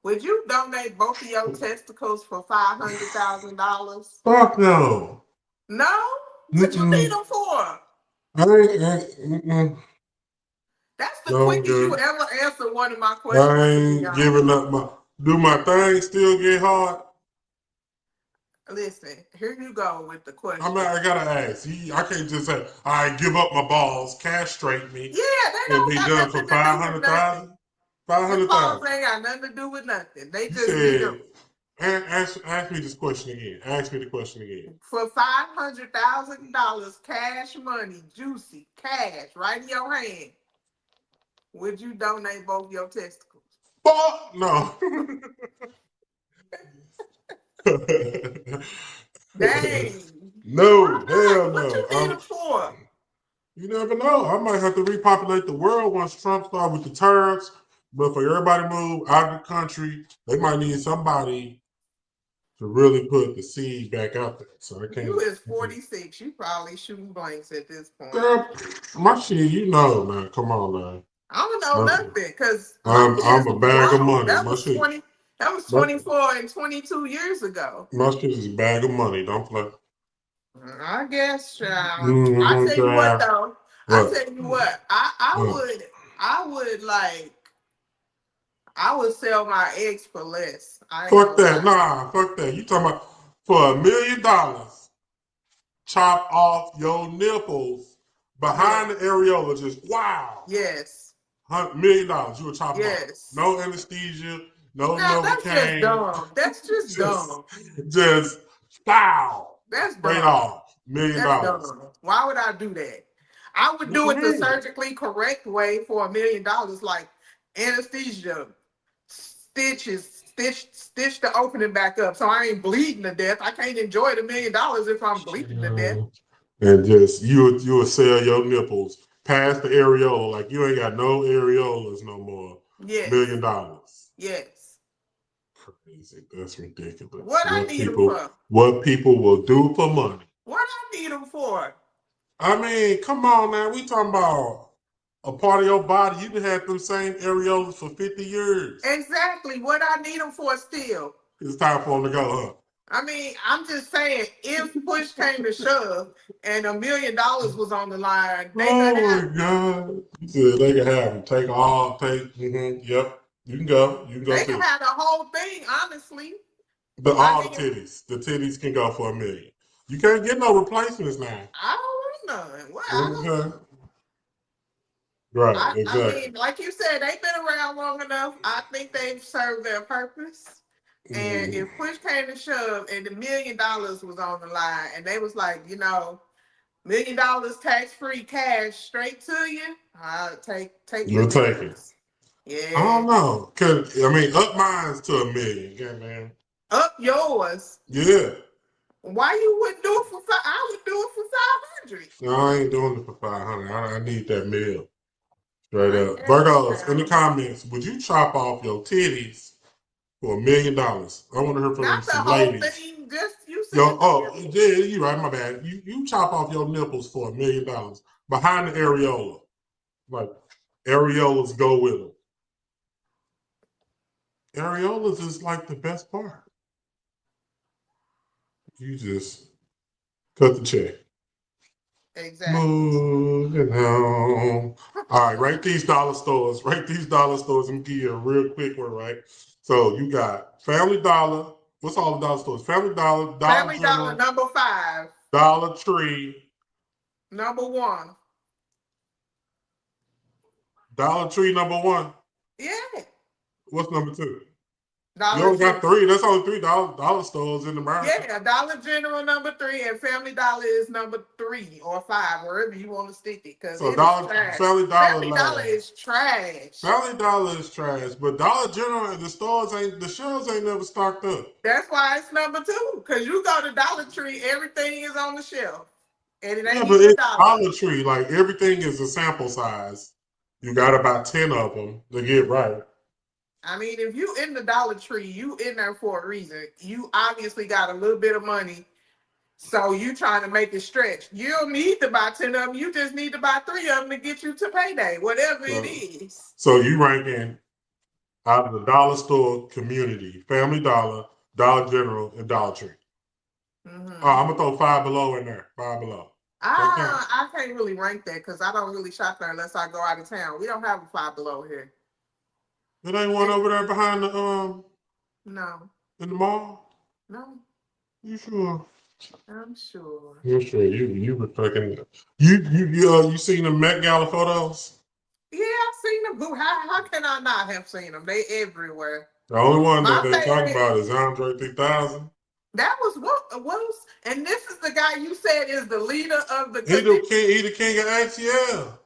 Would you donate both of your testicles for $500,000? Fuck no. No? What you need Mm-mm. them for? I ain't, That's the no, I'm quickest you good. ever answer one of my I questions, to be ain't giving honest. up my. Do my thing still get hard? Listen, here you go with the I mean, question. I gotta ask. I can't just say I give up my balls, castrate me, Yeah, they and don't be got done for nothing to do with nothing. 500,000. Five Them hundred balls thousand. ain't got nothing to do with nothing. They You just need them said, ask me this question again. Ask me the question again. for $500,000 cash money, juicy cash, right in your hand. Would you donate both your testicles? Fuck no. Dang. Why No, not? hell What no. you need them for? You never know. I might have to repopulate the world once Trump starts with the tariffs. But for everybody to move out of the country, they might need somebody to really put the seed back out there. So I You can't. is 46. You probably shooting blanks at this point. Girl, my shit, you know, man. Come on, man. I don't know I'm, nothing because my I'm kids a bag of grown. money. My shit, That was my, 24 and 22 years ago. my shit is a bag of money. Don't play. I guess, child. I Mm-hmm, tell you what child. though. I What? tell you what. I What? would I would like I would sell my eggs for less. I ain't Fuck gonna that. lie. Nah, fuck that. You talking about for $1 million, chop off your nipples Yes. behind the areola. Just wow. Yes. $1 million. You would chop them off. Yes. No anesthesia. No Now that's just Novocaine. dumb. That's just just, dumb. just foul. That's Straight dumb. off. million That's dollars. dumb. Why would I do that? I would What do you it the mean? surgically correct way for $1 million, like anesthesia, stitch the opening back up, so I ain't bleeding to death. I can't enjoy the $1 million if I'm bleeding to death. And just you would sell your nipples past the areola like you ain't got no areolas no more. Yes, $1 million. yes. Crazy. That's ridiculous. What I need them for? What people will do for money. What I need them for? I mean, come on now. We talking about a part of your body. You can have them same areolas for 50 years. Exactly. What I need them for still? It's time for them to go, I mean, I'm just saying, if push came to shove and $1 million was on the line, they could oh have. my God. You said they can have them. Yep. You can go. You can go They could too. have the whole thing, honestly. I All the mean, titties. The titties can go for $1 million. You can't get no replacements now. I don't want none. Well, Okay. Right, I exactly. mean, like you said, they've been around long enough. I think they've served their purpose. And Mm-hmm. if push came to shove and the $1 million was on the line and they was like, $1 million tax free cash straight to you, I'll take the You'll take it. difference. I Yeah. don't know. Cause I mean, up mine's to $1 million. Goddamn. Up yours. Yeah. Why you wouldn't do it for five? I would do it for 500. No, I ain't doing it for 500. I need that meal. Straight I up. guess Virgos, in the now. comments, would you chop off your titties for $1 million? I want to hear from Not the some whole ladies. thing, just you Yo, said the oh, nipple. yeah, you right, my bad. You chop off your nipples for $1 million behind the areola. Like, areolas go with them. Areolas is like the best part. You just cut the check. Exactly. Moving home. All right, rate these dollar stores. Rate these dollar stores and give you a real quick one, right? So you got Family Dollar. What's all the dollar stores? Family Dollar, Dollar Family Dollar General, number 5. Dollar Tree, Number 1. Dollar Tree number one. Yeah. What's number two? You Dollar only got General. three. That's only $3 stores in America. Yeah, Dollar General number 3 and Family Dollar is number 3 or 5, wherever you want to stick it, because So it is Dollar trash. Family Dollar Family Dollar last. is trash. Family Dollar is trash, but Dollar General and the shelves ain't never stocked up. That's why it's number 2, because you go to Dollar Tree, everything is on the shelf, and it Yeah, ain't but even a it's dollar. Dollar Tree. Like everything is a sample size. You got about 10 of them to get right. I mean, if you in the Dollar Tree, you in there for a reason. You obviously got a little bit of money, so you trying to make it stretch. You don't need to buy 10 of them. You just need to buy 3 of them to get you to payday, whatever it So, is. so you ranking out of the dollar store community: Family Dollar, Dollar General, and Dollar Tree. I'm gonna throw Five Below in there. Five Below. I can't really rank that because I don't really shop there unless I go out of town. We don't have a Five Below here. It ain't one over there behind the No. in the mall. No. You sure? I'm sure. You sure? You were fucking. You seen the Met Gala photos? Yeah, I've seen them. Who? How can I not have seen them? They everywhere. The only one that My they talk about is Andre 3000. That was what was, and this is the guy you said is the leader of the. He the king of ATL.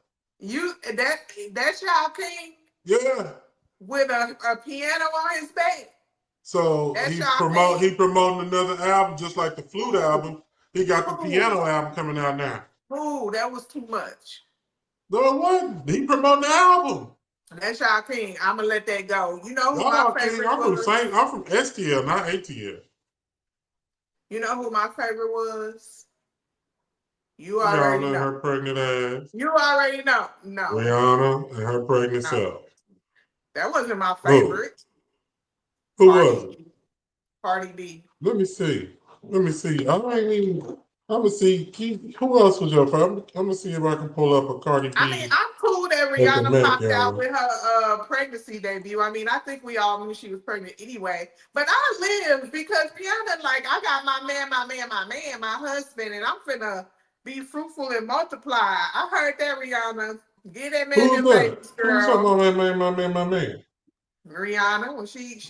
That's y'all king. Yeah. With a piano on his back. So that's he promoting another album, just like the flute album. He got the piano album coming out now. Ooh, that was too much. No, it wasn't. He promoting the album. That's y'all king. I'm gonna let that go. You know who my favorite was? I'm from STL, not ATL. You know who my favorite was? You already know. Her pregnant ass. You already know. No. Rihanna and her pregnant self. That wasn't my favorite. Who was it? Cardi B. Let me see. I'm gonna see. Who else was your favorite? I'm gonna see if I can pull up a Cardi B. I mean, I'm cool that Rihanna popped out with her pregnancy debut. I mean, I think we all knew she was pregnant anyway. But I live because Rihanna, like, I got my husband, and I'm finna be fruitful and multiply. I heard that, Rihanna. Get that man them babies, girl. Who's talking about my man? Rihanna, when she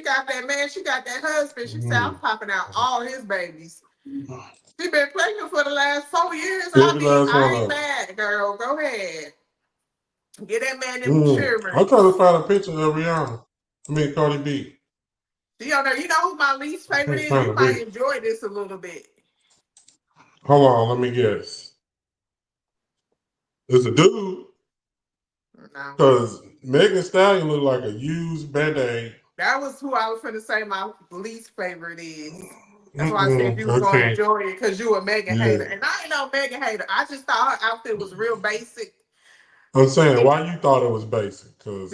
got that man, she got that husband. She said, I'm popping out all his babies. She been pregnant for the last 4 years. I ain't mad, girl. Go ahead. Get that man them cheermans. I'm trying to find a picture of Rihanna. Cardi B. You know who my least favorite is? You might enjoy this a little bit. Hold on, let me guess. It's a dude. No. Because Megan Thee Stallion looked like a used Band-Aid. That was who I was going to say my least favorite is. That's why I said you were going to enjoy it because you a Megan hater. And I ain't no Megan hater. I just thought her outfit was real basic. I'm saying, why you thought it was basic? Because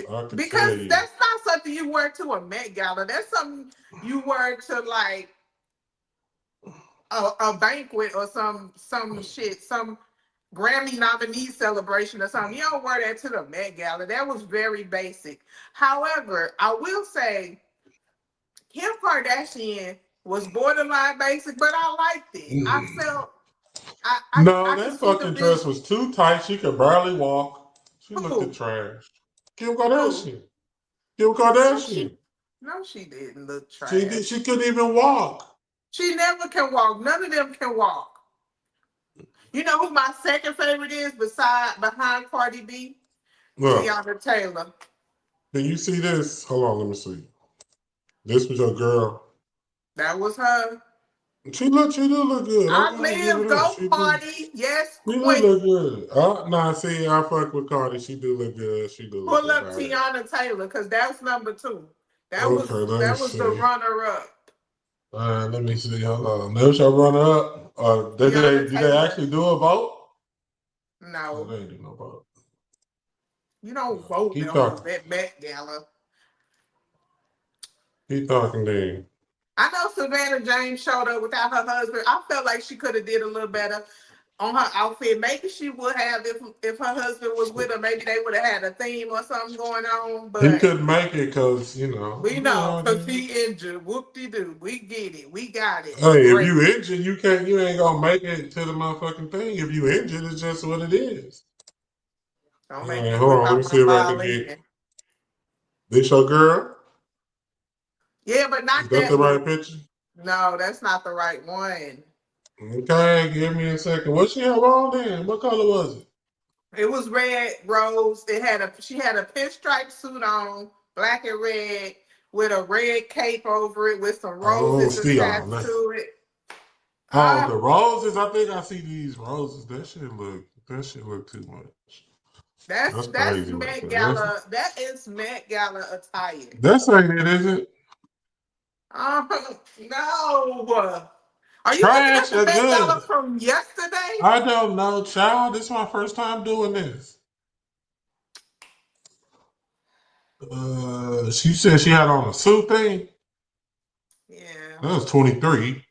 that's not something you wear to a Met Gala. That's something you wear to, like, a banquet or some Grammy nominee celebration or something. You don't wear that to the Met Gala. That was very basic. However, I will say Kim Kardashian was borderline basic, but I liked it. I felt that fucking dress was too tight. She could barely walk. She looked trash. Kim Kardashian. Kim Kardashian. No, she didn't look trash. She couldn't even walk. She never can walk. None of them can walk. You know who my second favorite is behind Cardi B? Tiana Taylor. Can you see this? Hold on, let me see. This was your girl. That was her. She do look good. I live, go Cardi. Yes, she do look good. See, I fuck with Cardi. She do look good. Pull up Tiana Taylor, because that's number 2. That was the runner-up. Let me see. Hold on. There's your runner-up. Did they actually do a vote? No. They didn't do no vote. You don't vote on that Met Gala. Keep talking, then. I know Savannah James showed up without her husband. I felt like she could have did a little better on her outfit. Maybe she would have if her husband was with her. Maybe they would have had a theme or something going on. But he couldn't make it because, we know because he injured. Whoop-de-doo. We get it. We got it. Hey, if you injured, you ain't gonna make it to the motherfucking thing. If you injured, it's just what it is. Don't make me hold on. Let me see if I can get this your girl. Yeah, but not that the right picture? No, that's not the right one. Okay, give me a second. What she have on then? What color was it? It was red rose. She had a pinstripe suit on, black and red, with a red cape over it with some roses attached to it. The roses. I think I see these roses. That shit look too much. That's Met Gala. That is Met Gala attire. That's ain't it, is it? No. Are you looking at the Met Gala from yesterday? I don't know, child. This is my first time doing this. She said she had on a suit thing. Yeah, That was 23.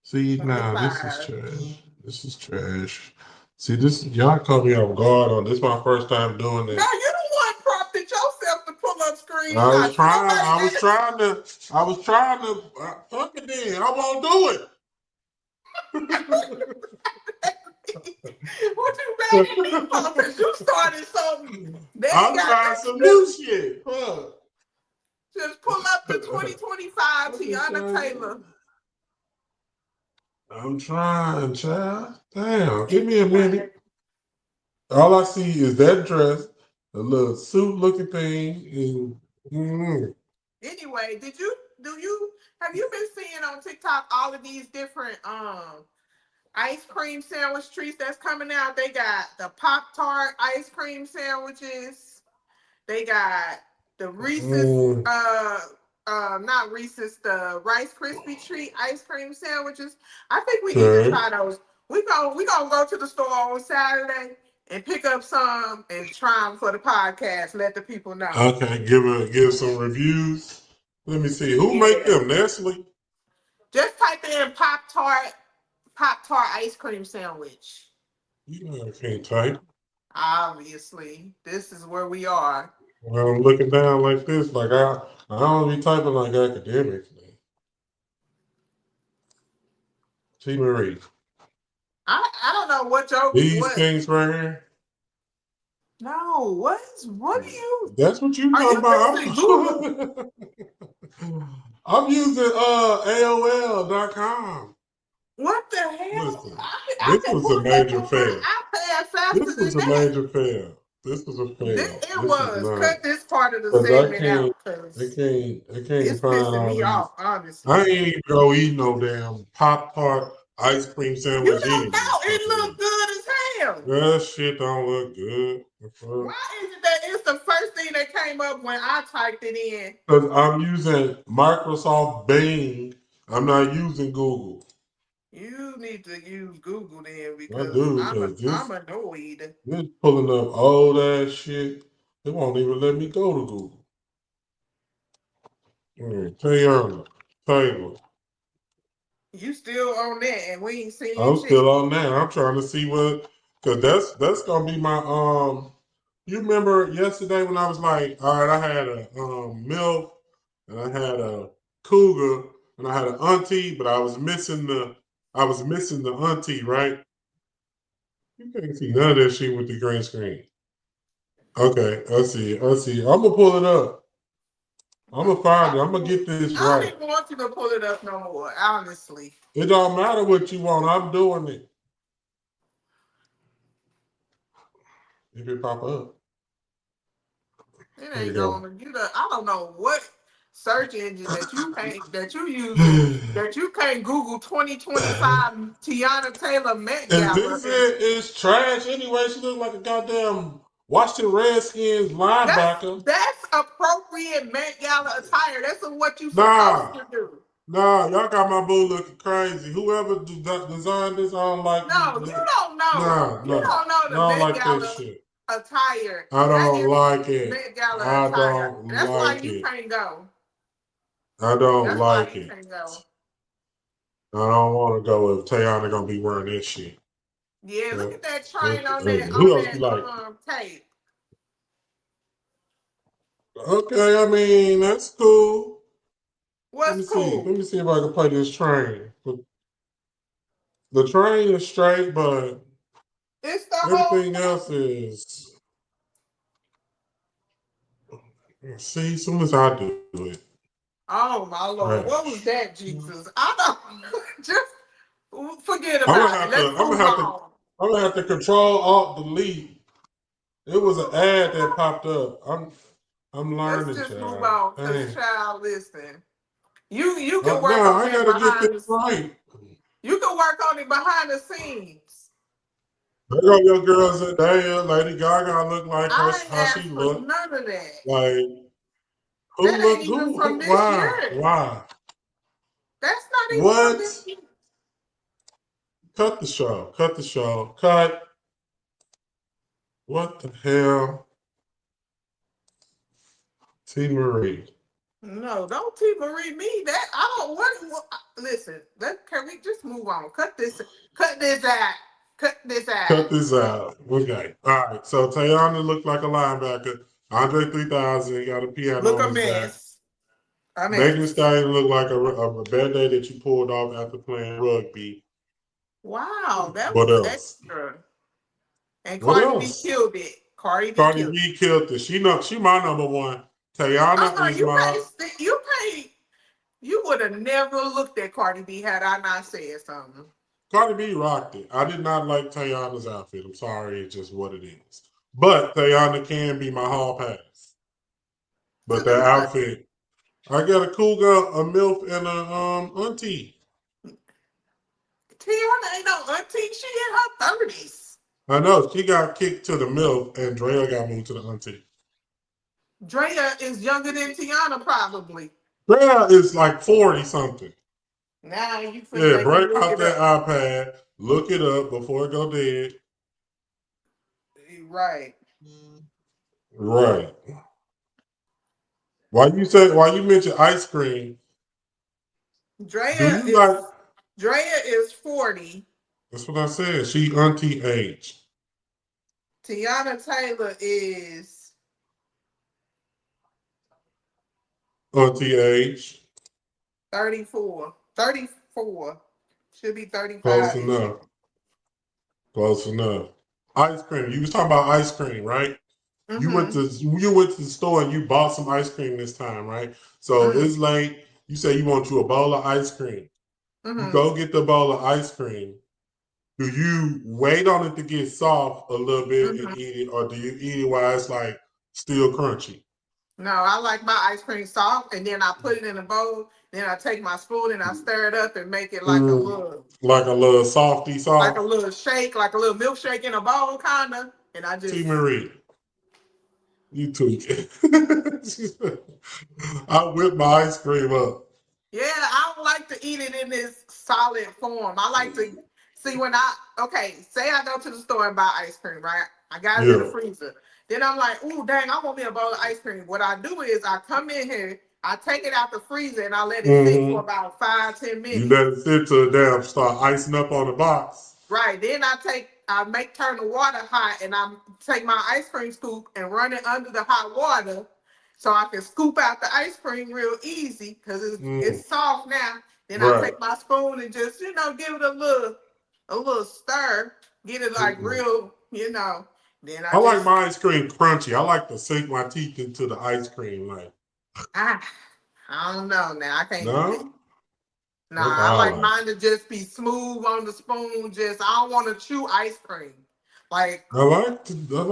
See, now this is 25. trash. This is trash. See, this y'all caught me off guard on this. My first time doing No, this. you the one prompted yourself to pull up I was screenshots. trying. Nobody I was asked. trying to. I was trying to. Fuck it, then I won't do What you mad at me it. for? Because you started something. They ain't I'm got trying nothing some to new shit. Fuck. just pull up the 2025 I'm just Tiana trying. Taylor. I'm trying, child. Damn, give me a Anyway, minute. All I see is that dress, a little suit looking thing, and anyway, do you have you been seeing on TikTok all of these different ice cream sandwich treats that's coming out? They got the Pop Tart ice cream sandwiches. They got the Reese's, not Reese's, the Rice Krispie treat ice cream sandwiches. I think we need to okay. try those. We gonna go to the store on Saturday and pick up some and try them for the podcast. Let the people know. Okay, give some reviews. Let me see. Who make Yeah, them? Nestle? just type in Pop Tart ice cream sandwich. You know I can't type. Obviously, this is where we are. When I'm looking down like this, like I don't be typing like academics, man. T. Marie. I don't know what your These what. things right here. No, what do you That's what you are talking you using Google? about. I'm using AOL.com. What the hell? Listen, I this can was pull a it up major on my fail. iPad faster This was than a that. major fail. This was a fail. It This is was. not Cut this part of the because segment out because I can't it's find pissing all me these. off, I honestly. ain't even go eat no damn Pop Tart ice cream You sandwich don't anyway. know. Fuck It with me. looked good as hell. That shit don't look good. Why is it that it's the first thing that came up when I typed it in? Because I'm using Microsoft Bing. I'm not using Google. You need to use Google then I because do because I'm annoyed. this pulling up old ass shit. They won't even let me go to Google. Tayana, Taylor. You still on that and we ain't seeing I'm shit. still on that. I'm trying to see what, cause that's gonna be my You remember yesterday when I was like, all right, I had a milk and I had a cougar and I had an auntie, but I was missing the auntie, right? You can't see none of that shit with the green screen. Okay, I see. I see. I'm gonna pull it up. I'm gonna find it. I'm gonna get this I right. don't even want you to pull it up no more, honestly. It don't matter what you want. I'm doing it. If it pop up, It there you ain't go. going to get up. I don't know what search engine that you using that you can't Google 2025 Tiana Taylor Met And Gala. this is trash anyway. She look like a goddamn Washington Redskins linebacker. That's appropriate Met Gala attire. That's what you supposed Nah, to do. nah, y'all got my boo looking crazy. Whoever designed this, I don't like No, you this. don't know. Nah, You nah, don't know I the don't Met like that Gala shit. attire. I That don't is like it. Met Gala I attire. don't That's why like you it. can't go. I don't That's why like you it. can't go. I don't want to go if Tayana gonna be wearing this shit. Yeah, look Okay. at that train Okay. on Who else you like? that tape. Okay, I mean that's cool. Let What's me see. cool? Let me see if I can play this train. The train is straight, but It's the whole everything else is. See, as soon as I do it, Oh my lord, what was crash. that, Jesus? I don't just forget I'm gonna about it. have to. Let's I'm gonna move have to. on. I'm gonna have to control alt delete. It was an ad that popped up. I'm Let's learning, just move child. on. Cause Dang. child, listen. You can No, work on I that gotta get behind this the right. you can work on it behind the scenes. There go your girl Zendaya, Lady Gaga look like her I ain't how she asked for look. none of that. Like That ain't even from who this year. why? That's not even from What? this year. Cut the show. Cut the show. Cut. What the hell? T. Marie. No, don't T Marie me. That I don't what listen, can we just move on? Cut this out. Cut this out. Cut this out. Okay. All right. So Tayana looked like a linebacker. Andre 3000 got a piano Look on a his back. mess. A Megan Thee mess. Stallion looked like a bad day that you pulled off after playing rugby. Wow, that What was else? extra. And What Cardi B else? killed it. Cardi B Cardi killed it. B killed it. She my number one. Tayana is You my. you would have never looked at Cardi B had I not said something. Cardi B rocked it. I did not like Tayana's outfit. I'm sorry, it's just what it is. But Tayana can be my hall pass. To But that do what? outfit, I got a cool girl, a milf, and a auntie. Tiana ain't no auntie. She in her 30s. I know she got kicked to the milf, and Drea got moved to the auntie. Drea is younger than Tiana, probably. Drea is like 40 something. Now you finna Yeah, make me break look out it that up. iPad, look it up before it go dead. Right. Right. Why you mention ice cream? Do Drea you like? is Drea is 40. That's what I said. She auntie age. Tiana Taylor is Auntie age. 34. 34. Should be Close 35 this year. enough. Close enough. Ice cream. You was talking about ice cream, right? Mm-hmm. You went to the store and you bought some ice cream this time, right? So Mm-hmm. it's late. You say you want you a bowl of ice cream. You Mm-hmm. go get the bowl of ice cream. Do you wait on it to get soft a little bit and Mm-hmm. eat it, or do you eat it while it's like still crunchy? No, I like my ice cream soft, and then I put it in a bowl. Then I take my spoon and I stir it up and make it Like a little softy like a soft. little shake, like a little milkshake in a bowl, kinda. And I T. just Marie, you tweaking. I whip my ice cream up. I don't like to eat it in this solid form. I like to see when say I go to the store and buy ice cream, right? I got it in the Yeah. freezer. Then I'm like, ooh, dang, I want me a bowl of ice cream. What I do is I come in here, I take it out the freezer and I let it sit for Mm-hmm. about 5-10 minutes. You let it sit till damn start icing up on the box. Right. Then turn the water hot and I take my ice cream scoop and run it under the hot water so I can scoop out the ice cream real easy because it's soft now. Then I Right. take my spoon and just, give it a little stir, get it like real, then I I like just my ice cream crunchy. I like to sink my teeth into the ice cream. Like, I don't know now. I can't do that. no? Nah, That's I all I like like. mine to just be smooth on the spoon. I don't want to chew ice cream. Like I like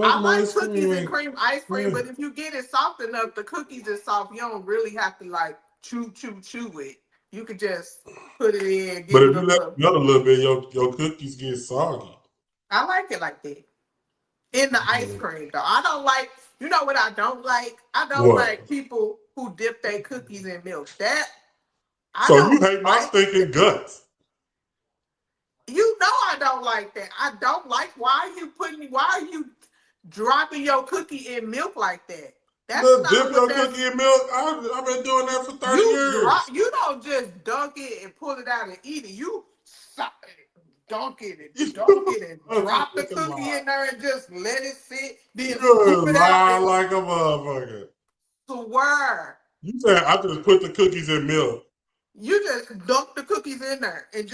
I my like ice cream. cookies and Like, cream ice cream, yeah. but if you get it soft enough, the cookies is soft. You don't really have to like chew it. You could just put it in, But give if it a you let little. it melt a little bit, your cookies get soggy. I like it like that. In the ice cream though. I don't like, you know what I don't like? I don't What? like people who dip their cookies in milk. That I So you don't hate my like that. stinking guts. You know I don't like that. I don't like why are you dropping your cookie in milk like that? That's Look, not dip what your that's cookie in milk. I've been doing that for 30 years. you don't just dunk it and pull it out and eat it. You dunk it and drop the cookie in there and just let it sit, then scoop Good it out lie and like a motherfucker. swear. You said I just put the cookies in milk. You just dunk the cookies in there and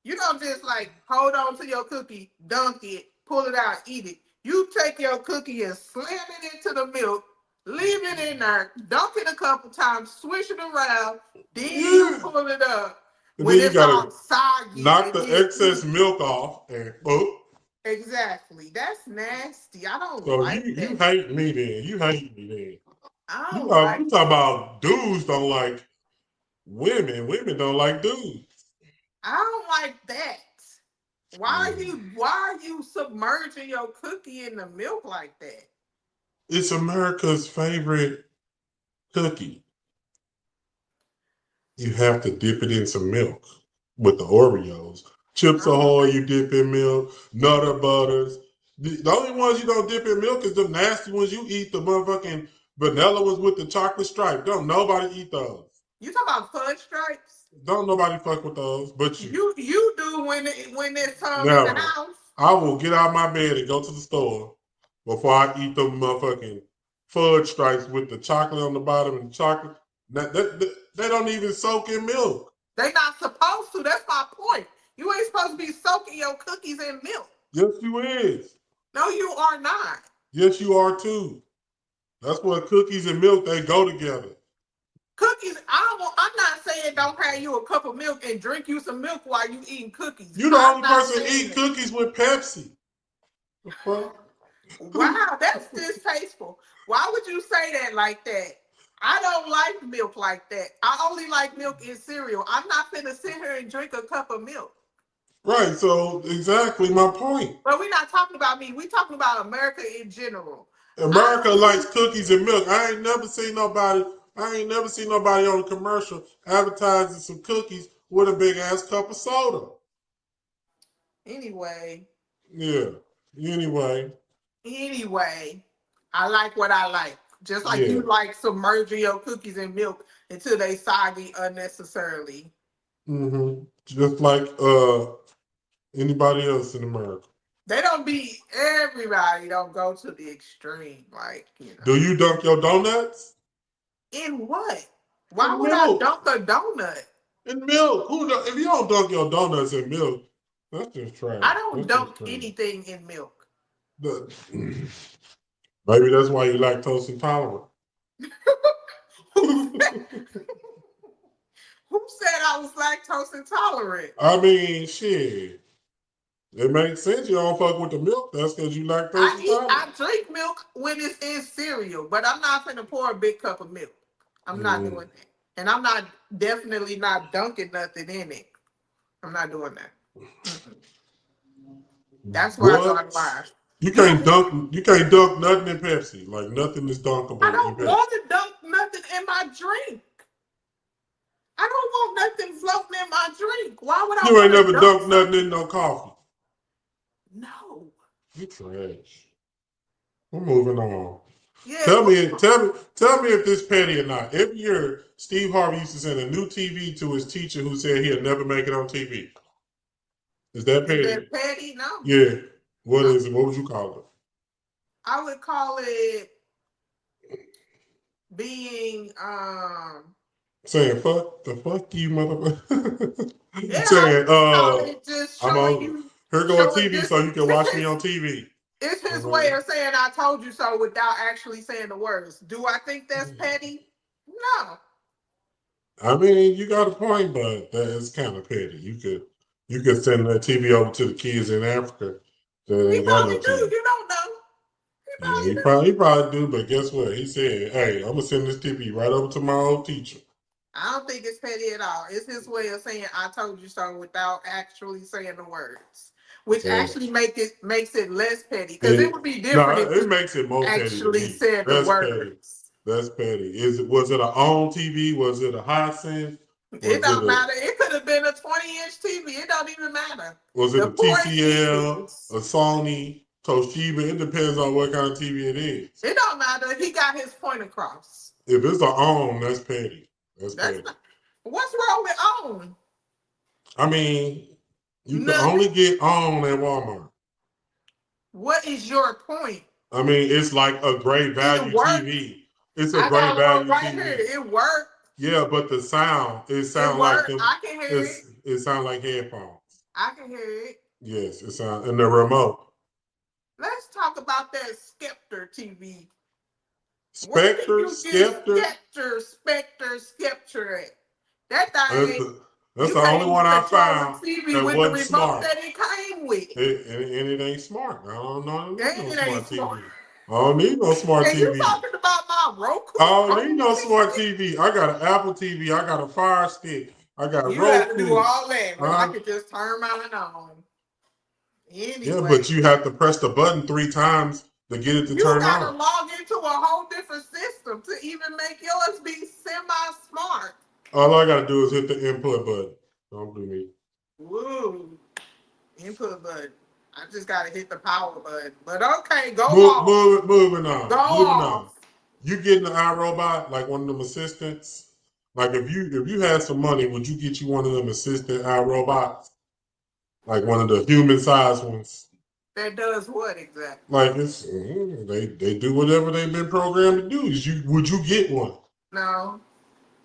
you don't just like hold on to your cookie, dunk it, pull it out, eat it. You take your cookie and slam it into the milk, leave it in there, dunk it a couple times, swish it around, then you Yeah. pull it up And when then you it's all gotta soggy knock and the then excess eat. milk off and boop. Exactly. That's nasty. I don't So like you that. hate me then. You hate me then. I don't like You talk that. about dudes don't like women. Women don't like dudes. I don't like that. Why are you submerging your cookie in the milk like that? It's America's favorite cookie. You have to dip it in some milk with the Oreos. Chips I don't Ahoy, like you dip in milk. Nutter Butters. The only ones you don't dip in milk is the nasty ones you eat, the motherfucking Vanilla was with the chocolate stripe. Don't nobody eat those. You talking about fudge stripes? Don't nobody fuck with those, but you. You do when there's some in the Never. house. I will get out of my bed and go to the store before I eat them motherfucking fudge stripes with the chocolate on the bottom and the chocolate. They don't even soak in milk. They not supposed to. That's my point. You ain't supposed to be soaking your cookies in milk. Yes, you is. No, you are not. Yes, you are too. That's what cookies and milk, they go together. Cookies, I'm not saying don't have you a cup of milk and drink you some milk while you eating cookies. You the only person eat cookies with Pepsi. Wow, that's distasteful. Why would you say that like that? I don't like milk like that. I only like milk in cereal. I'm not finna sit here and drink a cup of milk. Right, so exactly my point. But we're not talking about me. We're talking about America in general. America likes cookies and milk. I ain't never seen nobody on a commercial advertising some cookies with a big ass cup of soda. Anyway. Yeah. Anyway, I like what I like. Just like you like submerging your cookies in milk until they soggy unnecessarily. Mm-hmm. Just like anybody else in America. They don't be, everybody don't go to the extreme. Like, you know. Do you dunk your donuts? In what? Why would I dunk a donut? In milk. If you don't dunk your donuts in milk, that's just trash. I don't dunk anything in milk. Maybe that's why you lactose intolerant. Who said I was lactose intolerant? I mean, shit. It makes sense. You don't fuck with the milk. That's because you lactose intolerant. I drink milk when it's in cereal, but I'm not finna pour a big cup of milk. I'm not doing that. And I'm definitely not dunking nothing in it. I'm not doing that. That's where I draw the line. You can't dunk nothing in Pepsi. Like nothing is dunkable. I don't want to dunk nothing in my drink. I don't want nothing floating in my drink. Why would I? You ain't never dunked nothing in no coffee. No. You trash. We're moving on. Yeah, tell me if this petty or not. Every year, Steve Harvey used to send a new TV to his teacher who said he'd never make it on TV. Is that petty? Is that petty? No. Yeah. What is it? What would you call it? I would call it being saying fuck you, motherfucker. Yeah, saying just I'm on here go on TV so you can watch me on TV. It's his way of saying I told you so without actually saying the words. Do I think that's petty? No. I mean, you got a point, but that's kind of petty. You could send that TV over to the kids in Africa. He probably do. You don't know. He probably do, but guess what? He said, hey, I'm going to send this TV right over to my old teacher. I don't think it's petty at all. It's his way of saying I told you so without actually saying the words. Which actually makes it less petty. Because it would be different if it makes it more actually petty said the words. Petty. That's petty. Was it an on TV? Was it a Hisense? It don't matter. It could have been a 20-inch TV. It don't even matter. Was it a TCL, a Sony, Toshiba? It depends on what kind of TV it is. It don't matter. He got his point across. If it's an on, that's petty. That's petty. What's wrong with on? I mean, you can only get on at Walmart. What is your point? I mean, it's like a great value TV. It's a great value right TV. Here. It worked. Yeah, but the sound, it sounds like them. I can hear it. It sounds like headphones. I can hear it. Yes, it sounds, and the remote. Let's talk about that Spectre TV. Spectre. That thing. That's the only one I found that wasn't smart. That it came with. And it ain't smart. I don't know. It ain't smart. I don't need no smart TV. You talking about my Roku? I don't need no smart TV. I got an Apple TV. I got a Fire Stick. I got Roku. You have to do all that, but I could just turn mine on. Anyway. Yeah, but you have to press the button 3 times to get it to turn on. You gotta log into a whole different system to even make yours be semi-smart. All I gotta do is hit the input button. Don't do me. Woo. Input button. I just gotta hit the power button. But okay, moving on. Moving on. You getting the iRobot, like one of them assistants? Like if you had some money, would you get you one of them assistant iRobots? Like one of the human sized ones? That does what exactly? Like it's they do whatever they've been programmed to do. Would you get one? No.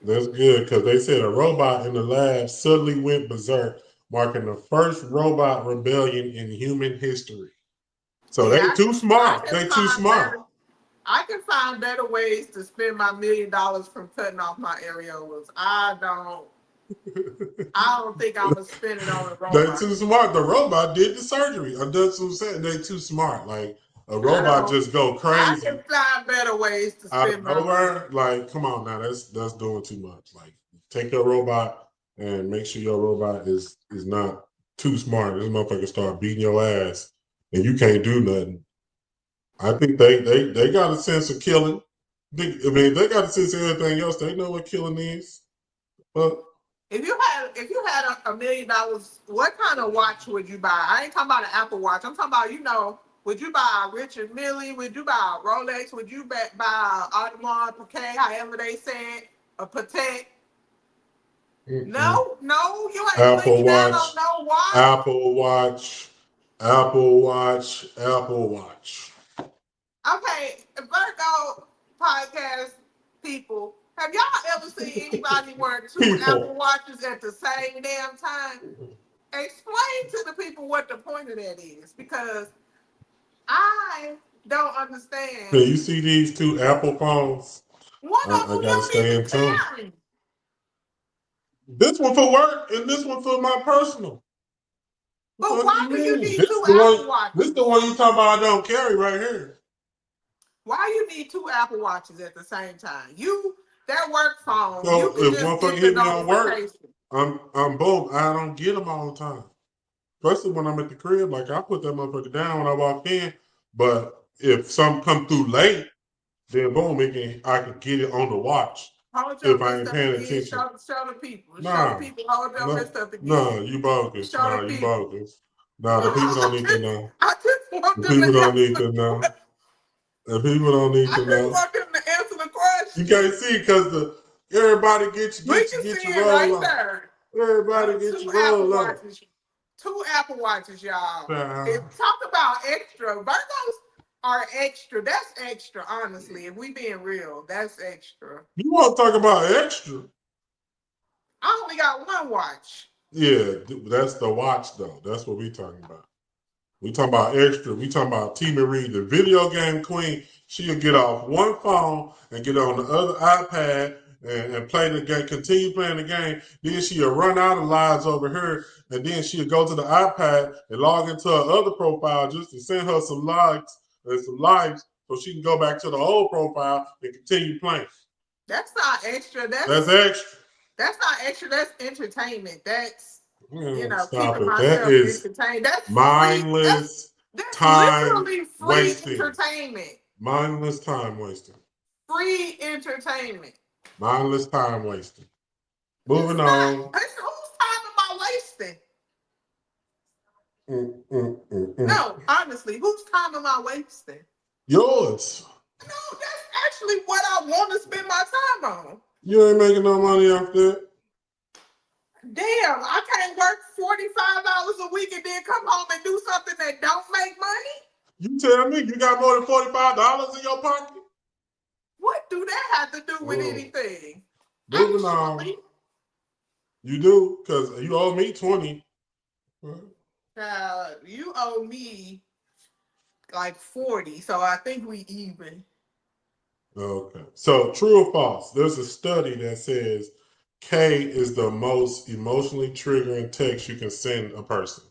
That's good because they said a robot in the lab suddenly went berserk, marking the first robot rebellion in human history. So Yeah, they too I smart. can They too find smart. better. I can find better ways to spend my $1 million from cutting off my areolas. I don't think I'm gonna spend it on a They robot. too smart. The robot did the surgery. That's what I'm saying. They too smart. Like a I robot don't. just go I crazy can find better ways to out of spend my money. nowhere. Like, come on now, that's doing too much. Like, take your robot and make sure your robot is not too smart. This motherfucker start beating your ass and you can't do nothing. I think they got a sense of killing. I mean, they got a sense of everything else. They know what killing is. But If you had $1 million, what kind of watch would you buy? I ain't talking about an Apple Watch. I'm talking about, would you buy a Richard Mille? Would you buy a Rolex? Would you buy a Audemars Piguet, however they say it, a Patek? No, you ain't Apple blinking out Watch, on no watch. Apple Watch, Apple Watch, Apple Watch. Okay, Virgo podcast people, have y'all ever seen anybody wear two Apple Watches at the same damn time? Explain to the people what the point of that is, because I don't understand. Yeah, you see these two Apple phones? One of I them gotta you don't stay even in tune. carry. This one for work and this one for my personal. But What do why you do you mean? need two Apple Watches? This the one you talking about I don't carry right here. Why you need two Apple Watches at the same time? That work phone, you So can if just motherfucker get the hit me on work, notification. I'm both. I don't get them all the time. Especially when I'm at the crib, like I put that motherfucker down when I walk in. But if something come through late, then boom, I can get it on the watch Hold your if I wrist ain't up paying again. attention. Show the people. Show the Nah, people. Hold your no, wrist up no, again. you bogus. Show Nah, the you people. bogus. Nah, the people don't need to know. I just want The them to people don't answer need the to know. question. The people don't need I to just know. want them to answer the You question. can't see because everybody We can get see your it roll right on. there. Everybody get Two your Apple roll on. Watches. Two Apple Watches, y'all. Uh, Talk about extra. Virgos are extra. That's extra, honestly. If we being real, that's extra. you want to talk about extra? I only got one watch. Yeah, that's the watch though. That's what we talking about. We talking about extra. We talking about T. Marie, the video game queen. She'll get off one phone and get on the other iPad and play the game, continue playing the game. Then she'll run out of lives over here, and then she'll go to the iPad and log into her other profile just to send her some likes and some lives so she can go back to the old profile and continue playing. That's not extra. That's extra. That's not extra. That's entertainment. That's Stop keeping it. That myself is entertained. That's free. mindless That's time literally free wasting. entertainment. Mindless time wasting. Free entertainment. Mindless time wasting. It's Moving not. on. Whose time am I wasting? No, honestly, whose time am I wasting? Yours. No, that's actually what I want to spend my time on. You ain't making no money off that. Damn, I can't work $45 a week and then come home and do something that don't make money? You tell me you got more than $45 in your pocket? What do that have to do with anything? Moving on. You do, because you owe me 20. You owe me like 40, so I think we even. Okay. So true or false? There's a study that says K is the most emotionally triggering text you can send a person.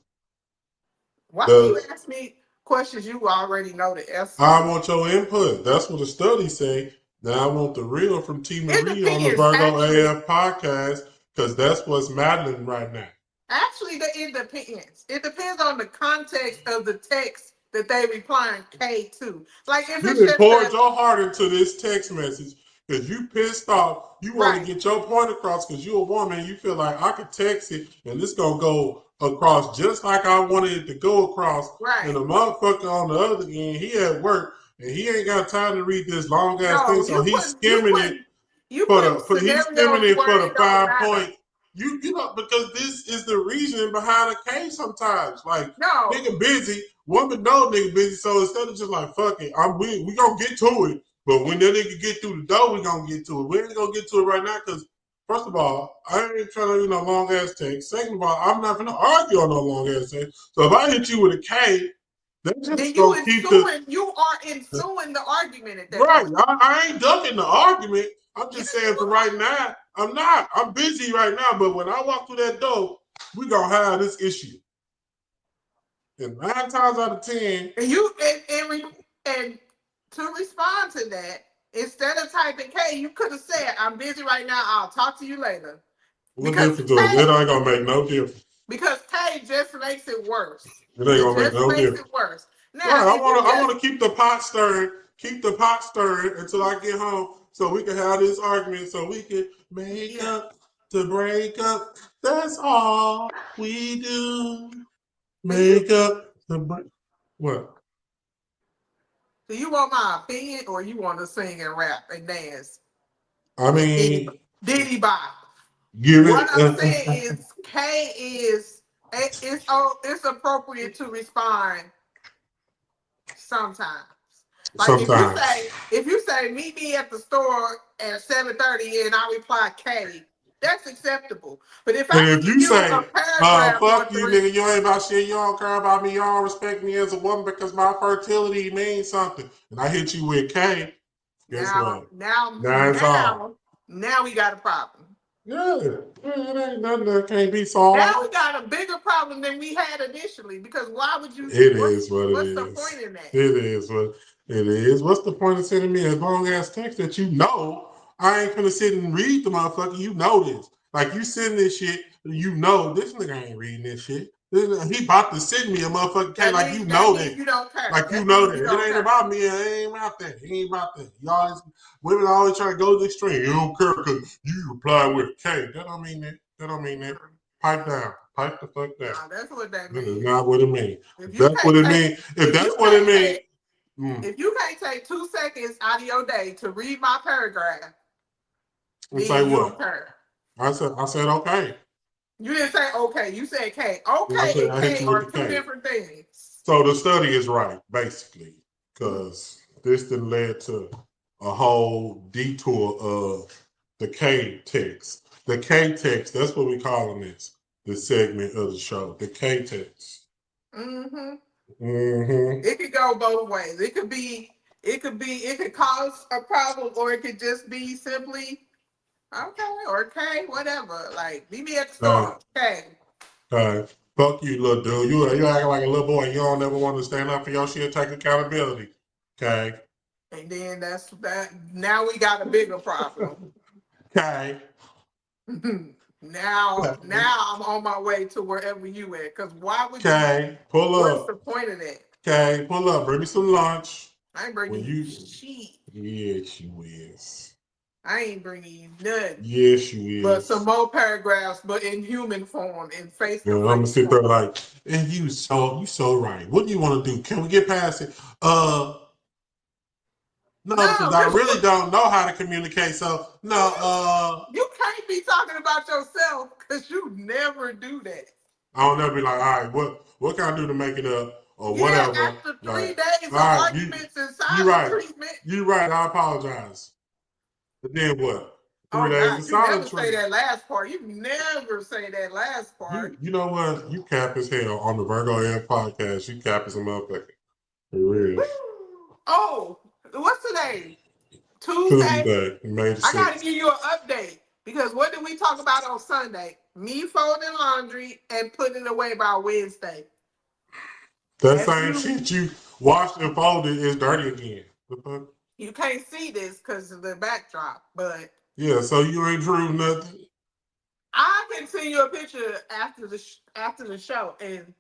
Why do you ask me questions you already know the answer to? I want your input. That's what the study say. Now I want the real from T. Marie on the Virgo AF podcast because that's what's mattering right now. Actually, it depends. It depends on the context of the text that they replying K to. Like if you just poured your heart into this text message because you pissed off. You want to get your point across because you're a woman. You feel like I could text it and this gonna go across just like I wanted it to go across. Right. And the motherfucker on the other end, he at work. and he ain't got time to read this long ass thing. No, So he's skimming it you for put he's skimming scenarios it for where the it don't 5 point. matter. You know, because this is the reason behind the case sometimes. Like, no, nigga busy, woman know nigga busy. So instead of just like, fuck it, we gonna get to it. But when that nigga get through the door, we gonna get to it. We ain't gonna get to it right now because, first of all, I ain't trying to read no long ass text. Second of all, I'm not gonna argue on no long ass text. So if I hit you with a K, that's just then gonna keep the you are ensuing the argument at that right. point. I ain't ducking the argument. I'm Yes, just saying for you right are. now, I'm not. I'm busy right now, but when I walk through that door, we gonna have this issue. And 9 times out of 10, And to respond to that, instead of typing K, you could have said, "I'm busy right now. I'll talk to you later." what Because difference does it? It ain't gonna make no difference. Because K just makes it worse. It ain't It gonna make just no makes difference. it worse. Now, Right. if you I just wanna keep the pot stirring until I get home so we can have this argument so we can make up to break up. That's all we do. Make up to break. What? do you want my opinion or you want to sing and rap and dance? I And mean, Diddy Bop. give What it. I'm saying is K it's appropriate to respond sometimes. Like Sometimes. if you say meet me at the store at 7:30 and I reply K, that's acceptable. But if And I if give you you a say, paragraph or fuck you, three, nigga, you ain't about shit, you don't care about me, you don't respect me as a woman because my fertility means something, and I hit you with K, guess what? Now it's off. now we got a problem. Yeah, it ain't nothing that can't be Now solved. we got a bigger problem than we had initially because why would you? It is what it What's the is. point in that? It is what it is. What's the point of sending me a long ass text that you know I ain't gonna sit and read the motherfucker? You know this. Like you send this shit, you know this nigga ain't reading this shit. He about to send me a motherfucker K like you That know means that. you don't care. Like you That know means that. you It don't ain't care. about me. It ain't about that. It ain't about that. Y'all women always trying to go to the extreme. You don't care because you reply with a K. That don't mean that. That don't mean that. Pipe down. Pipe the fuck down. Nah, that's what that That is means. not what it means. If If you that's what can't it take, means, if if that's you what it can't means, take, if you can't take 2 seconds out of your day to read my paragraph, and say then you don't what? care. I said okay. You didn't say okay. You said K. Yeah, I Okay said and I hit K you with are the two K. different things. So the study is right, basically, because this then led to a whole detour of the K text. The K text, that's what we calling this segment of the show. The K text. Mm-hmm. Mm-hmm. It could go both ways. It could cause a problem, or it could just be simply okay or K, whatever. Like meet me at the store. Okay. Fuck you, little dude. You acting like a little boy. You don't ever want to stand up for your shit, take accountability. Okay. And then that's that. Now we got a bigger problem. Okay. Now I'm on my way to wherever you at. Cause why would you? Okay. Pull What's the up. point of that? Okay. Pull up. Bring me some lunch. I ain't When bringing you you, shit. yes, you is. I ain't bringing you nothing. Yes, you But some is. more paragraphs, but in human form, in face to I'm gonna face sit there form. like, and you so right. What do you want to do? Can we get past it? No, because No, I cause really don't know how to communicate. So no, you can't be talking about yourself because you never do that. I don't never be like, all right, what can I do to make it up or Yeah, whatever? after Like, 3 days all of right, arguments and you silent right, treatment. you right. I apologize. But then what? Oh 3 days of God, you never silent say treatment. that last part. You never say that last part. You know what? You cap as hell on the Virgo Air podcast. You cap as a motherfucker. For real. Oh, what's today? Tuesday. Tuesday, May the I gotta 6th. give you an update because what did we talk about on Sunday? Me folding laundry and putting it away by Wednesday. That As same you shit you washed and folded is dirty again. The fuck? you can't see this because of the backdrop, but Yeah, so you ain't drew nothing. I can send you a picture after the show, and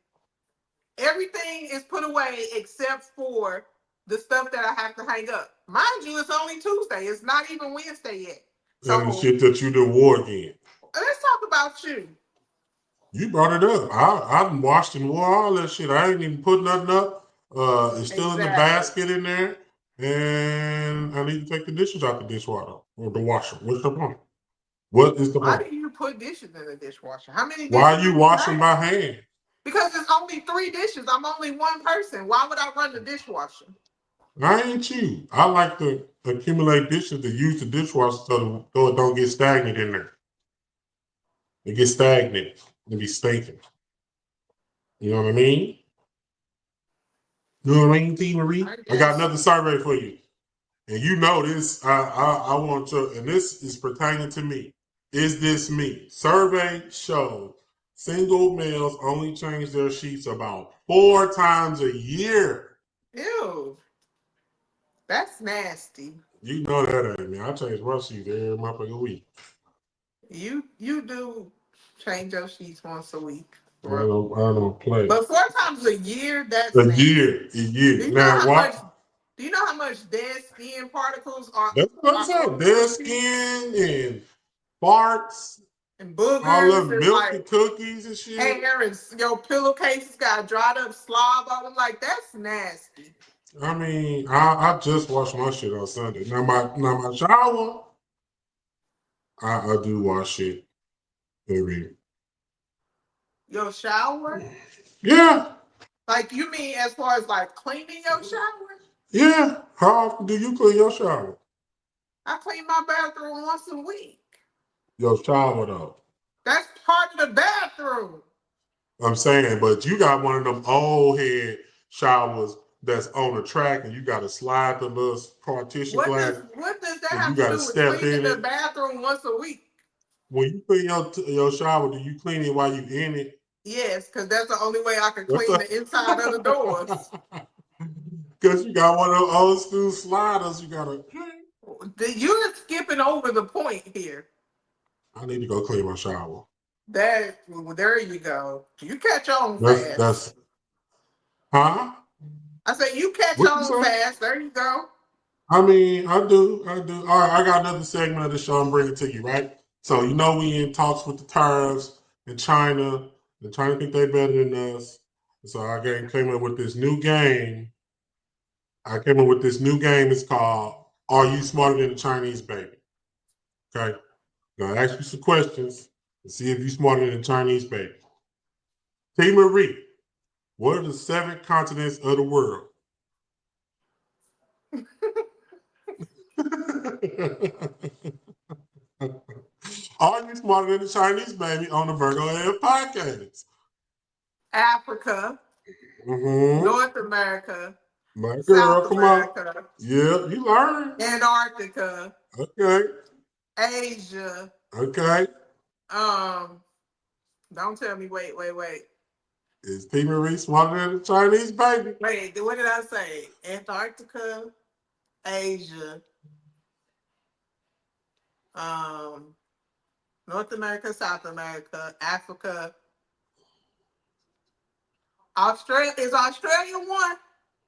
everything is put away except for the stuff that I have to hang up. Mind you, it's only Tuesday. It's not even Wednesday yet. And the So shit that you done wore again. let's talk about you. You brought it up. I done washed and wore all that shit. I ain't even put nothing up. It's still in the Exactly. basket in there. and I need to take the dishes out the dishwater or the washer. What's the point? What is the Why point? do you put dishes in the dishwasher? How many dishes Why are do you you washing have? by hand? Because it's only 3 dishes. I'm only one person. Why would I run the dishwasher? I ain't you. I like to accumulate dishes to use the dishwasher so it don't get stagnant in there. It gets stagnant and be stinking. You know what I mean? You know what I mean, T. Marie? I I got guess. another survey for you. And you know this, I want to, and this is pertaining to me. Is this me? Survey showed single males only change their sheets about 4 times a year. Ew. That's nasty. You know that ain't me. I change my sheets every motherfucking week. You do change your sheets once a week. I don't play. But 4 times a year, that's A nasty. year, a year. Do you know Now how much what? do you know how much dead skin particles That's what I'm are saying. on your Dead sheets? skin and farts, And all boogers them and milk and like cookies and shit. hair and your pillowcases got dried up slob on them. Like that's nasty. I mean, I just washed my shit on Sunday. Now my shower, I do wash it every. Your shower? Yeah, Like you mean as far as like cleaning your shower? yeah. How often do you clean your shower? I clean my bathroom once a week. Your shower though. That's part of the bathroom. I'm saying, but you got one of them old head showers that's on the track, and you got to slide the little partition glass, What does that and you have to got to do with step cleaning in the it. bathroom once a week? When you clean your shower, do you clean it while you in it? Yes, because that's the only way I can That's clean the inside of the doors. because you got one of those old school sliders. You gotta. You're skipping over the point here. I need to go clean my shower. There you go. You catch on fast. That's huh? I said you catch What you on say? fast. There you go. I mean, I do. All right, I got another segment of the show I'm bringing to you, right? So you know we in talks with the tariffs and China. They're trying to think they better than us. So came up with this new game. I came up with this new game. It's called "Are You Smarter Than a Chinese Baby?" Okay, gonna ask you some questions and see if you're smarter than a Chinese baby. T. Marie, what are the 7 continents of the world? Are you smarter than a Chinese baby on the Virgo Head podcast? Africa, Mm-hmm. North America, My girl, South come on. America, Yeah, you learn. Antarctica, Okay. Asia. Okay. Um, don't tell me. Wait. Is T. Marie smarter than a Chinese baby? Wait. What did I say? Antarctica, Asia, um, North America, South America, Africa, Australia. Is Australia one?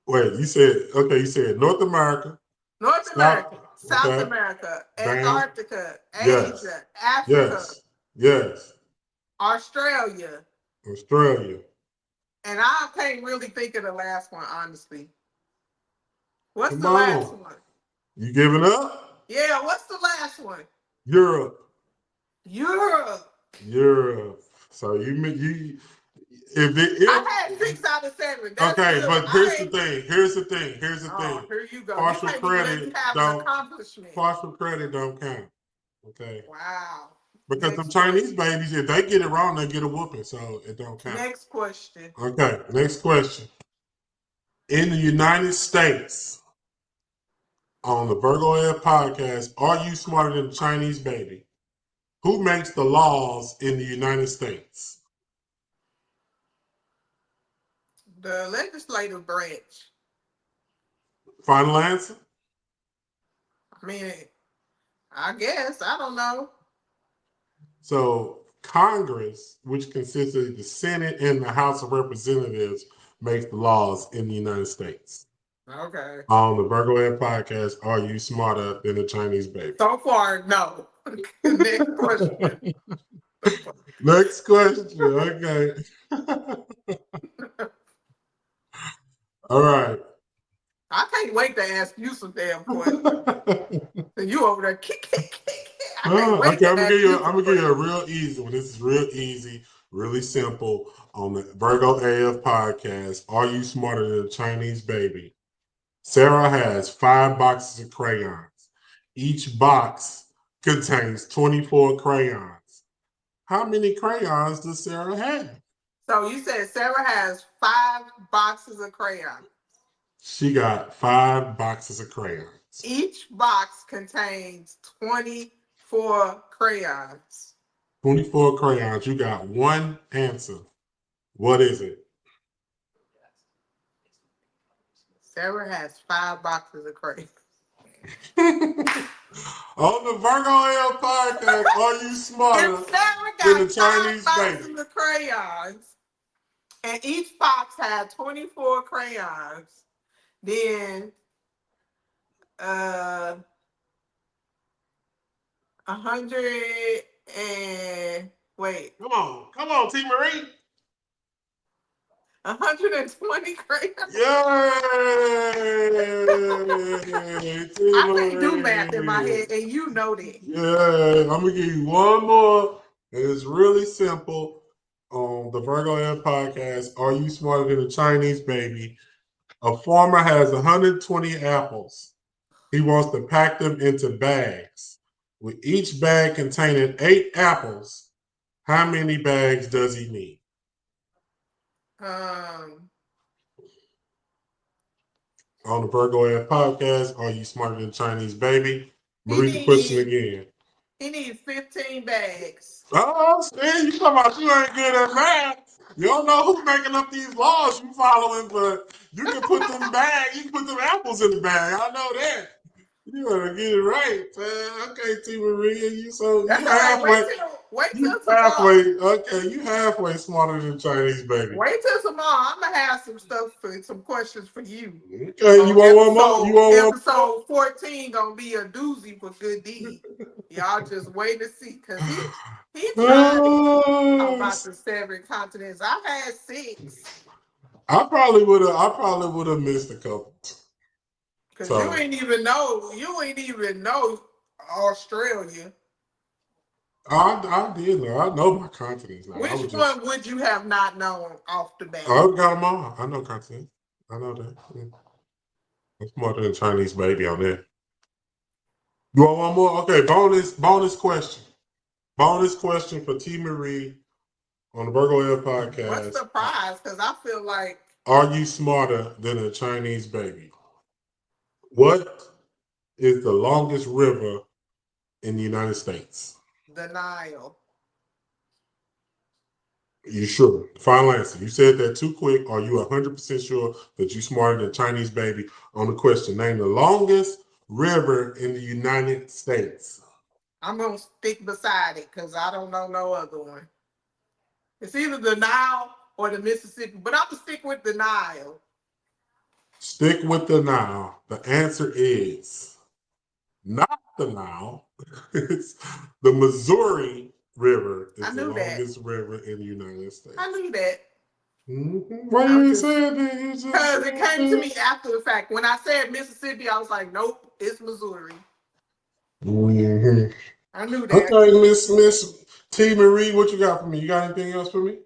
Wait, you said North America, North South, America, South okay, America, bam, Antarctica, yes, Asia, Africa, yes, yes, Australia, Australia. and I can't really think of the last one, honestly. What's Come the last on. one? You giving up? Yeah, what's the last one? Europe. Europe. Europe. So if I had 6 out of 7. That's okay, good. but here's the thing. Here's the Oh, thing. here you go. You Partial can't even let me credit have an don't accomplishment. partial credit don't count. Okay. Wow. Because them Next Chinese question. babies, if they get it wrong, they get a whooping, so it don't count. Next question. Okay, next question. In the United States, on the Virgo Ed podcast, are you smarter than a Chinese baby? Who makes the laws in the United States? The legislative branch. Final answer? I mean, I guess. I don't know. So Congress, which consists of the Senate and the House of Representatives, makes the laws in the United States. Okay. On the Virgo Ed podcast, are you smarter than a Chinese baby? So far, no. Next question. Next question. Okay. All right. I can't wait to ask you some damn questions. And you over there, kick. I can't wait Okay, to ask you I'm some gonna give you a questions. real easy one. This is real easy, really simple. On the Virgo AF podcast, are you smarter than a Chinese baby? Sarah has 5 boxes of crayons. Each box contains 24 crayons. How many crayons does Sarah have? So you said Sarah has 5 boxes of crayons. She got 5 boxes of crayons. Each box contains 24 crayons. 24 crayons. You got one answer. What is it? Sarah has 5 boxes of crayons. On the Virgo L podcast, are you smarter If Sarah than got a 5 Chinese boxes baby? of crayons, and each box had 24 crayons, then 100 and wait, Come on, T. Marie. 120 crayons. Yay! T. I can't do math in my Marie. head, and you know that. Yeah, I'm gonna give you one more. And it's really simple. On the Virgo L podcast, are you smarter than a Chinese baby? A farmer has 120 apples. He wants to pack them into bags. With each bag containing 8 apples, how many bags does he need? On the Virgo Air podcast, are you smarter than a Chinese baby? Read the question again. He needs 15 bags. Oh, Stan, you talking about you ain't good at math. You don't know who's making up these laws you following, but you can put them apples in the bag. I know that. You better get it right, man. Okay, T. Maria, you halfway. Wait You till tomorrow. Okay, you halfway smarter than Chinese baby. Wait till tomorrow. I'm gonna have some questions for you. Okay, you want one more? You want episode 14 gonna be a doozy for good deed. Y'all just wait to see, cause he tried to talk about the 7 continents. I had 6. I probably would have missed a couple. Cause you ain't even know Australia. I did know. I know my continents now. Which one would you have not known off the bat? I got them all. I know continents. I know that. Yeah. I'm smarter than a Chinese baby on that. You want one more? Okay, bonus question. Bonus question for T. Marie on the Virgo Air podcast. What's the prize? Because I feel like. Are you smarter than a Chinese baby? What is the longest river in the United States? The Nile. You sure? Final answer. You said that too quick. Are you 100% sure that you're smarter than a Chinese baby on the question? Name the longest river in the United States. I'm going to stick beside it because I don't know no other one. It's either the Nile or the Mississippi, but I'm going to stick with the Nile. Stick with the Nile. The answer is not the Nile. It's the Missouri River is the longest river in the United States. I knew that. Mm-hmm. Why you didn't say it then? Because it came to me after the fact. When I said Mississippi, I was like, nope, it's Missouri. Mm-hmm. I knew that. Okay, Miss T. Marie, what you got for me? You got anything else for me?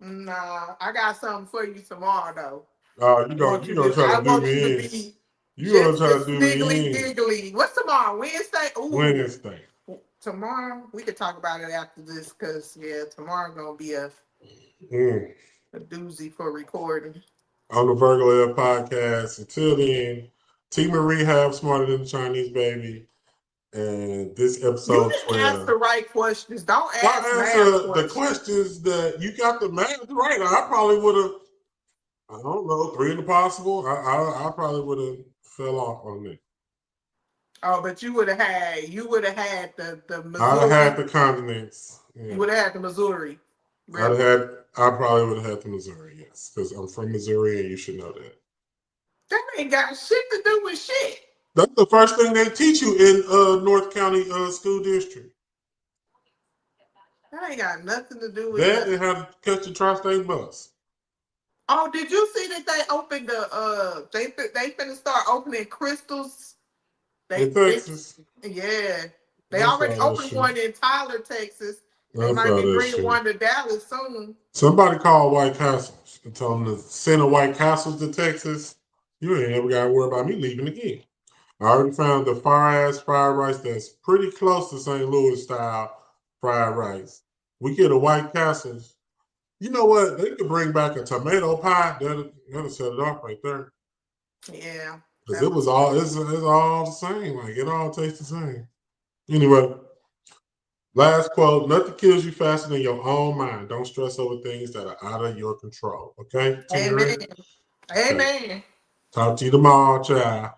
Nah, I got something for you tomorrow, though. You gonna try to do me in. You gonna try to do me in. Giggly. What's tomorrow? Wednesday? Ooh. Wednesday. Tomorrow, we could talk about it after this, because, tomorrow gonna be a doozy for recording. On the Virgo Air podcast. Until then, T. Marie have smarter than the Chinese baby. And this episode 12. Ask the right questions. Don't ask the questions that you got the math right. I probably would have, I don't know, 3 in the possible. I probably would have fell off on it. Oh, but you would have had the Missouri. I'd have had the continents. Yeah. You would have had the Missouri. Really? I probably would have had the Missouri, yes. Because I'm from Missouri and you should know that. That ain't got shit to do with shit. That's the first thing they teach you in North County School District. That ain't got nothing to do with that. And how to catch the tri-state bus. Oh, did you see that they opened the they finna start opening crystals? In They Texas, yeah. They I already saw that opened shit. one in Tyler, Texas. They I might saw be that bringing shit. one to Dallas soon. Somebody called White Castles and told them to send a White Castles to Texas. You ain't ever got to worry about me leaving again. I already found the fire ass fried rice that's pretty close to St. Louis style fried rice. We get a White Castles. You know what? They could bring back a tomato pie. That'll set it off right there. Yeah, Because that it was was. all it's all the same. Like it all tastes the same. Anyway, last quote: nothing kills you faster than your own mind. Don't stress over things that are out of your control. Okay, Amen. Terry? Okay. Amen. Talk to you tomorrow, child.